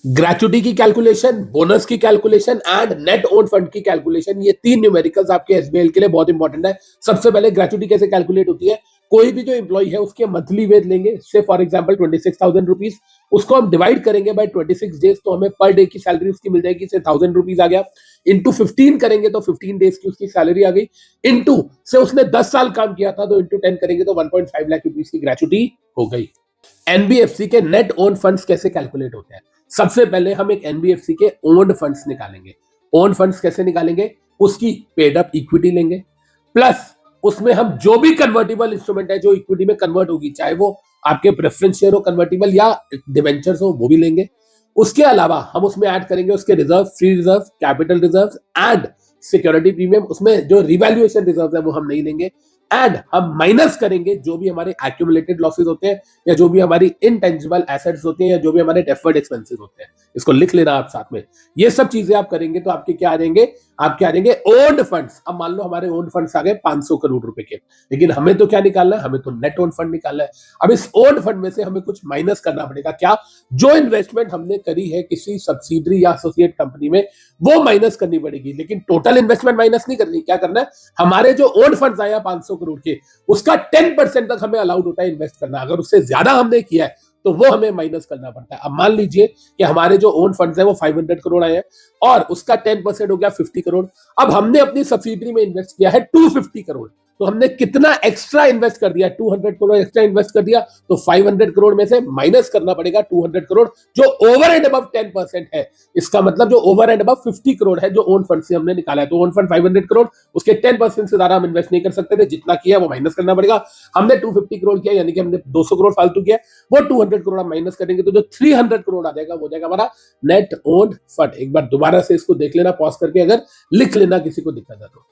Gratuity की calculation, bonus की calculation and net own fund की कैलकुलेशन, ये तीन न्यूमेरिकल्स आपके एसबीएल के लिए बहुत इंपॉर्टेंट है। सबसे पहले ग्रेचुटी कैसे कैलकुलेट होती है, कोई भी जो एम्प्लॉय है उसके मंथली वेज लेंगे, से फॉर एग्जांपल 26,000 रुपीज, उसको हम डिवाइड करेंगे बाय 26 डेज, तो हमें पर डे की सैलरी उसकी मिल जाएगी, से 1,000 रुपीज आ गया। इंटू 15 करेंगे तो 15 डेज की उसकी सैलरी आ गई। इंटू से उसने 10 साल काम किया था तो इंटू 10 करेंगे तो 1.5 लाख रुपीज की ग्रेचुटी हो गई। एनबीएफसी के नेट ओन फंड्स कैसे कैलकुलेट होते हैं, सबसे पहले हम एक एनबीएफसी के ओन्ड फंड्स निकालेंगे। ओन फंड्स कैसे निकालेंगे, उसकी पेड अप इक्विटी लेंगे, प्लस उसमें हम जो भी कन्वर्टेबल इंस्ट्रूमेंट है जो इक्विटी में कन्वर्ट होगी, चाहे वो आपके प्रेफरेंस शेयर हो, कन्वर्टेबल या डिवेंचर्स हो, वो भी लेंगे। उसके अलावा हम उसमें ऐड करेंगे उसके reserve, free reserve, capital reserve and security premium. उसमें जो रिवैल्यूएशन रिजर्व है वो हम नहीं लेंगे। एंड हम माइनस करेंगे जो भी हमारे एक्यूमुलेटेड लॉसेस होते हैं, या जो भी हमारी इनटेंजिबल एसेट्स होती हैं, या जो भी हमारे डेफर्ड एक्सपेंसेस होते हैं। इसको लिख लेना आप साथ में। ये सब चीजें आप करेंगे तो आपके क्या आ जाएंगे, आपके आ जाएंगे ओन्ड फंड्स। अब मान लो हमारे ओन्ड फंड्स आ गए 500 करोड़ रुपए के, लेकिन हमें तो क्या निकालना है, हमें तो नेट ओन्ड फंड निकालना है। अब इस ओन्ड फंड में से हमें कुछ माइनस करना पड़ेगा। क्या, जो इन्वेस्टमेंट हमने करी है किसी सब्सिडरी या एसोसिएट कंपनी में, वो माइनस करनी पड़ेगी, लेकिन टोटल इन्वेस्टमेंट माइनस नहीं करनी। क्या करना है, हमारे जो ओन्ड फंड्स आया 500 करोड़ के, उसका 10% तक हमें अलाउड होता है इन्वेस्ट करना। अगर उससे ज्यादा हमने किया है तो वो हमें माइनस करना पड़ता है। अब मान लीजिए कि हमारे जो ओन फंड्स है वो 500 करोड़ आए हैं और उसका 10% हो गया 50 करोड़। अब हमने अपनी सब्सिडरी में इन्वेस्ट किया है 250 करोड़, तो हमने कितना एक्स्ट्रा इन्वेस्ट कर दिया, 200 करोड़ एक्स्ट्रा इन्वेस्ट कर दिया, तो 500 करोड़ में से माइनस करना पड़ेगा 200 करोड़ जो ओवर एंड अबव 10% है। इसका मतलब जो ओवर एंड अबव 50 करोड़ है जो ओन फंड से हमने निकाला है, तो ओन फंड 500 करोड़, उसके 10% से ज्यादा हम इन्वेस्ट नहीं कर सकते थे, जितना किया वो माइनस करना पड़ेगा। हमने 250 करोड़ किया, यानी कि हमने 200 करोड़ फालतू किया, वो 200 करोड़ हम माइनस करेंगे, तो जो 300 करोड़ आ जाएगा वो हो जाएगा हमारा नेट ओन्ड फंड। एक बार दोबारा से इसको देख लेना पॉज करके, अगर लिख लेना किसी को दिक्कत है तो।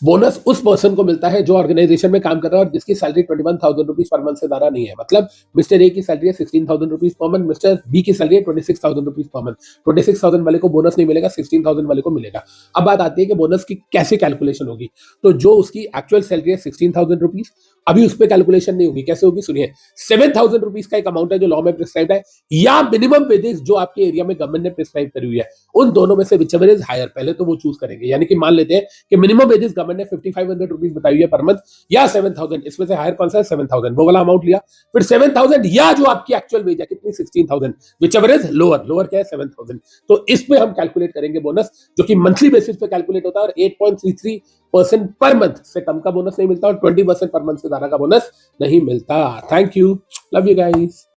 बोनस उस पर्सन को मिलता है जो ऑर्गेनाइजेशन में काम कर रहा है और जिसकी सैलरी 21,000 रुपीज पर मंथ से ज्यादा नहीं है। मतलब मिस्टर ए की सैलरी है 16,000 rupees per month, mister B की सैलरी है 26,000 रुपीज पर मंथ। 26,000 वाले को बोनस नहीं मिलेगा, 16,000 वाले को मिलेगा। अब बात आती है कि बोनस की कैसे कैलकुलेशन होगी। तो जो उसकी एक्चुअल सैलरी है 16,000 रुपीज, अभी उस पर कैलकुलेशन नहीं होगी। कैसे होगी, सुनिए। 7,000 रुपीज का एक अमाउंट है जो लॉ में प्रिस्क्राइब है, या मिनिमम वेजेस जो आपके एरिया में गवर्नमेंट ने प्रिस्क्राइब करी हुई है, उन दोनों में से विचएवर इज हायर, पहले तो वो चूज करेंगे। यानी कि मान लेते हैं कि मिनिमम वेजेस गवर्नमेंट ने 5,500 रुपीज बताई हुई है पर मंथ, या 7,000, इसमें से हायर कौन सा है, 7,000, वो वाला अमाउंट लिया। फिर 7,000 या जो आपकी एक्चुअल वेज है कितनी, 16,000, विचएवर इज लोअर, लोअर क्या है 7,000। तो इस पे हम कैलकुलेट करेंगे बोनस, जो कि मंथली बेसिस पे कैलकुलेट होता है, और 8.33% पर मंथ से कम का बोनस नहीं मिलता और 20% पर मंथ से ज्यादा का बोनस नहीं मिलता। Thank you, love you guys.